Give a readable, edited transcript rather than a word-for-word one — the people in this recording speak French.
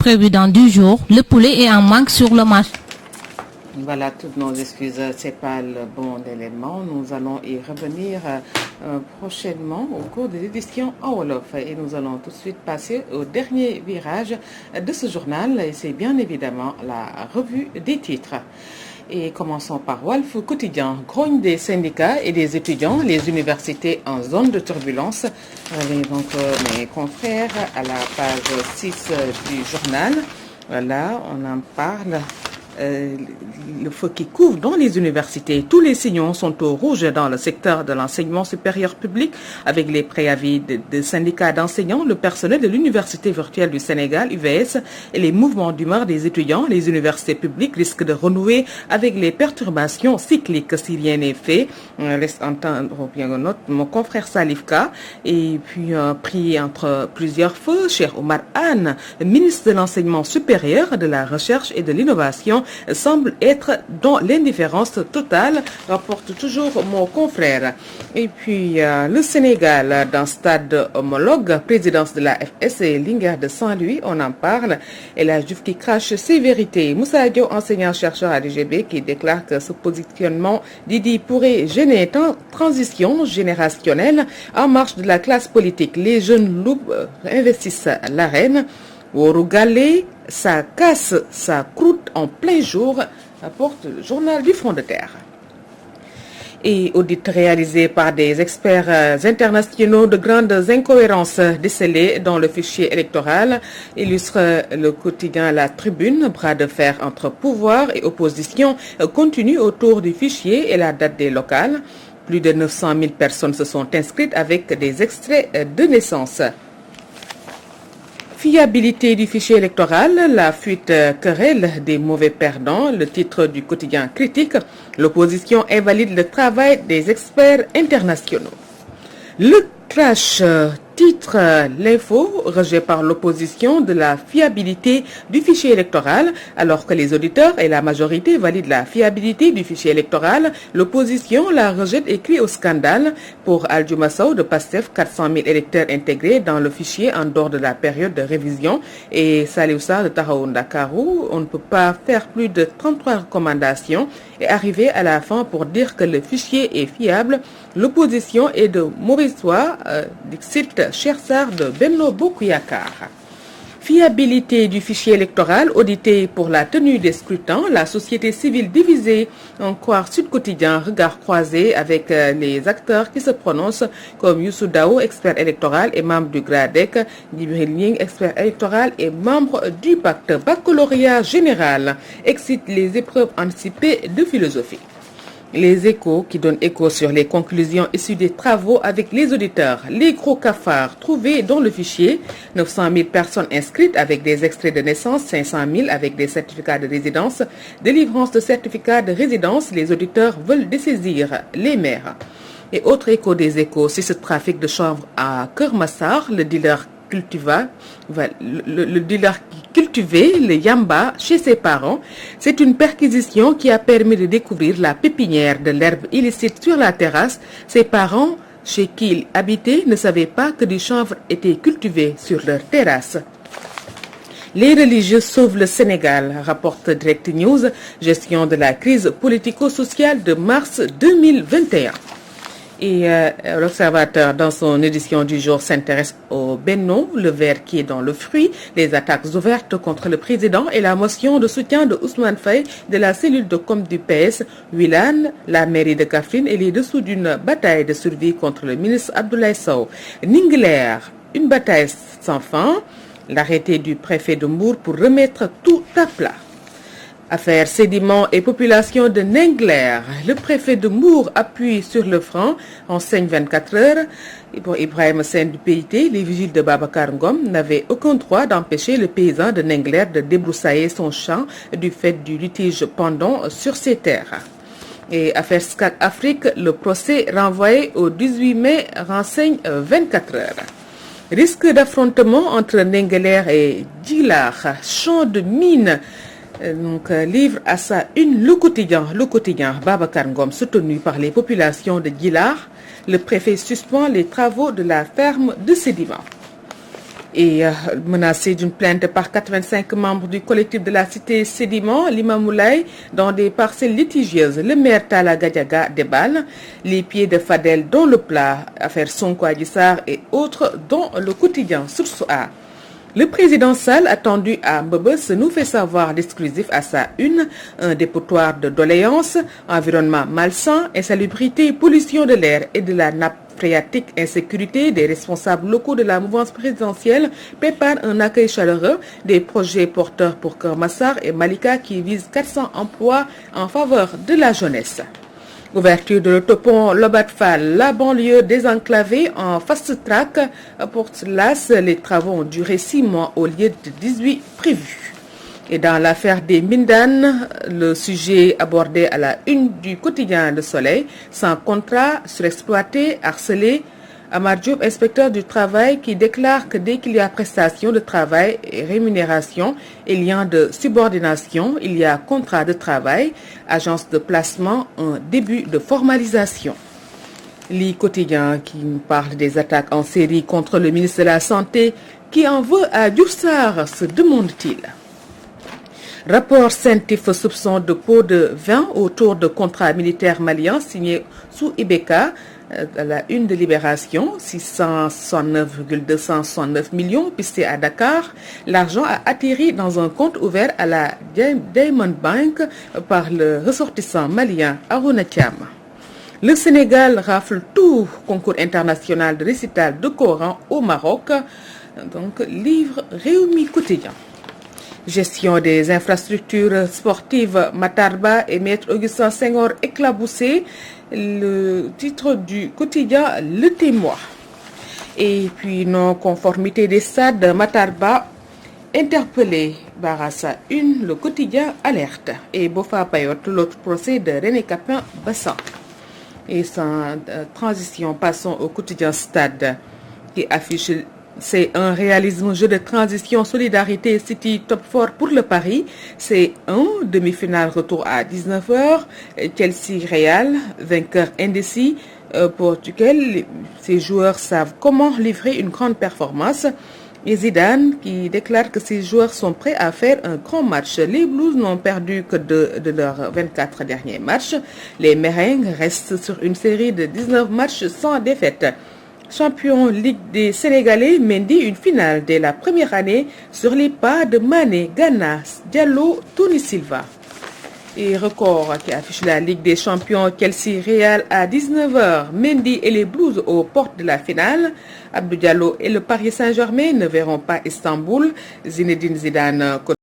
prévu dans 10 jours, le poulet est en manque sur le marché. Voilà, toutes nos excuses, c'est pas le bon élément. Nous allons y revenir prochainement au cours de l'édition en Wolof. Et nous allons tout de suite passer au dernier virage de ce journal. Et c'est bien évidemment la revue des titres. Et commençons par Walf Quotidien. Grogne des syndicats et des étudiants, les universités en zone de turbulence. Donc mes confrères à la page 6 du journal. Voilà, on en parle. Le feu qui couvre dans les universités. Tous les signaux sont au rouge dans le secteur de l'enseignement supérieur public avec les préavis de syndicats d'enseignants, le personnel de l'Université virtuelle du Sénégal, UVS, et les mouvements d'humeur des étudiants. Les universités publiques risquent de renouer avec les perturbations cycliques si rien n'est fait. Laisse entendre bien mon confrère Salifka. Et puis pris entre plusieurs feux, cher Omar Anne, ministre de l'enseignement supérieur, de la recherche et de l'innovation, semble être dans l'indifférence totale, rapporte toujours mon confrère. Et puis le Sénégal dans stade homologue, présidence de la FS et Linguère de Saint-Louis, on en parle. Et la Diouf qui crache ses vérités. Moussa Dio, enseignant-chercheur à l'UGB, qui déclare que ce positionnement d'Idi pourrait gêner une transition générationnelle en marche de la classe politique. Les jeunes loups investissent l'arène. Ourougalé, ça casse, ça croûte en plein jour, rapporte le journal du Front de Terre. Et audit réalisé par des experts internationaux de grandes incohérences décelées dans le fichier électoral illustre le quotidien La Tribune. Bras de fer entre pouvoir et opposition continue autour du fichier et la date des locales. Plus de 900 000 personnes se sont inscrites avec des extraits de naissance. Fiabilité du fichier électoral, la fuite querelle des mauvais perdants, le titre du quotidien Critique, l'opposition invalide le travail des experts internationaux. Le crash titre l'info, rejet par l'opposition de la fiabilité du fichier électoral, alors que les auditeurs et la majorité valident la fiabilité du fichier électoral, l'opposition la rejette et crie au scandale. Pour Aldiouma Sow de PASTEF, 400 000 électeurs intégrés dans le fichier en dehors de la période de révision, et Salih Oussar de Tahaou Dakarou, on ne peut pas faire plus de 33 recommandations et arriver à la fin pour dire que le fichier est fiable. L'opposition est de mauvaise foi, dixit Chersar de Benno Bokuyakar. Fiabilité du fichier électoral audité pour la tenue des scrutins, la société civile divisée, en croire Sud Quotidien, regard croisé avec les acteurs qui se prononcent comme Youssou Dao, expert électoral et membre du GRADEC, Djibril Ning, expert électoral et membre du pacte. Baccalauréat général excite les épreuves anticipées de philosophie. Les échos qui donnent écho sur les conclusions issues des travaux avec les auditeurs. Les gros cafards trouvés dans le fichier. 900 000 personnes inscrites avec des extraits de naissance, 500 000 avec des certificats de résidence. Délivrance de certificats de résidence, les auditeurs veulent dessaisir les maires. Et autre écho des échos, c'est ce trafic de chanvre à Kermassar, le dealer cultivait le yamba chez ses parents. C'est une perquisition qui a permis de découvrir la pépinière de l'herbe illicite sur la terrasse. Ses parents, chez qui ils habitaient, ne savaient pas que du chanvre était cultivé sur leur terrasse. Les religieux sauvent le Sénégal, rapporte Direct News, gestion de la crise politico-sociale de mars 2021. Et l'Observateur, dans son édition du jour, s'intéresse au Benno, le ver qui est dans le fruit, les attaques ouvertes contre le président et la motion de soutien de Ousmane Faye de la cellule de com du PS, Wilane, la mairie de Kaffrine et les dessous d'une bataille de survie contre le ministre Abdoulaye Sow. Ningler, une bataille sans fin, l'arrêté du préfet de Mbour pour remettre tout à plat. Affaire sédiments et population de Ningler. Le préfet de Mbour appuie sur le franc, enseigne 24 heures. Et pour Ibrahim Sen du PIT, les vigiles de Babacar Ngom n'avaient aucun droit d'empêcher le paysan de Ningler de débroussailler son champ du fait du litige pendant sur ses terres. Et affaire SCAC Afrique, le procès renvoyé au 18 mai renseigne 24 heures. Risque d'affrontement entre Ningler et Djilar, champ de mine. Livre à sa une le quotidien Babacar Ngom, soutenu par les populations de Djilar. Le préfet suspend les travaux de la ferme de sédiments. Et menacé d'une plainte par 85 membres du collectif de la cité Sédiment, Limamoulaye, dans des parcelles litigieuses, le maire Talla Gadiaga déballe les pieds de Fadel dans le plat, affaire Sonko Adji Sarr et autres dans le quotidien Source A. Le président Sall, attendu à Mbebes, nous fait savoir l'exclusif à sa une, un dépotoir de doléances, environnement malsain, insalubrité, pollution de l'air et de la nappe phréatique, insécurité des responsables locaux de la mouvance présidentielle prépare un accueil chaleureux des projets porteurs pour Keur Massar et Malika qui visent 400 emplois en faveur de la jeunesse. Ouverture de l'autopont Lobat-Fall, la banlieue désenclavée en fast-track. Pour cela, les travaux ont duré 6 mois au lieu de 18 prévus. Et dans l'affaire des Mindan, le sujet abordé à la une du quotidien Le Soleil, sans contrat, surexploité, harcelé, Amar Diop, inspecteur du travail, qui déclare que dès qu'il y a prestation de travail et rémunération et lien de subordination, il y a contrat de travail, agence de placement, un début de formalisation. Le quotidien qui nous parle des attaques en série contre le ministre de la Santé, qui en veut à Diouf Sarr, se demande-t-il. Rapport CENTIF soupçon de pots de vin autour de contrats militaires maliens signés sous Ibeka. À la une de Libération, 669,269 millions pistés à Dakar. L'argent a atterri dans un compte ouvert à la Diamond Bank par le ressortissant malien Arouna Thiam. Le Sénégal rafle tout concours international de récital de Coran au Maroc. Donc, livre Réumi quotidien. Gestion des infrastructures sportives, Matarba et Maître Augustin Senghor éclaboussés. Le titre du quotidien Le Témoin. Et puis non-conformité des stades, Matarba interpellé. Barassa 1, le quotidien alerte. Et Bofa Payot, l'autre procès de René Capin Bassan. Et sans transition, passons au quotidien Stade qui affiche. C'est un réalisme jeu de transition solidarité City Top 4 pour le Paris. C'est un demi-finale retour à 19h. Chelsea Real, vainqueur indécis pour lequel ces joueurs savent comment livrer une grande performance. Et Zidane qui déclare que ses joueurs sont prêts à faire un grand match. Les Blues n'ont perdu que de leurs 24 derniers matchs. Les Merengues restent sur une série de 19 matchs sans défaite. Champion Ligue des Sénégalais, Mendy une finale dès la première année sur les pas de Mané, Gana, Diallo, Tony Silva. Et record qui affiche la Ligue des Champions, Chelsea Real à 19h. Mendy et les Blues aux portes de la finale. Abdou Diallo et le Paris Saint-Germain ne verront pas Istanbul. Zinedine Zidane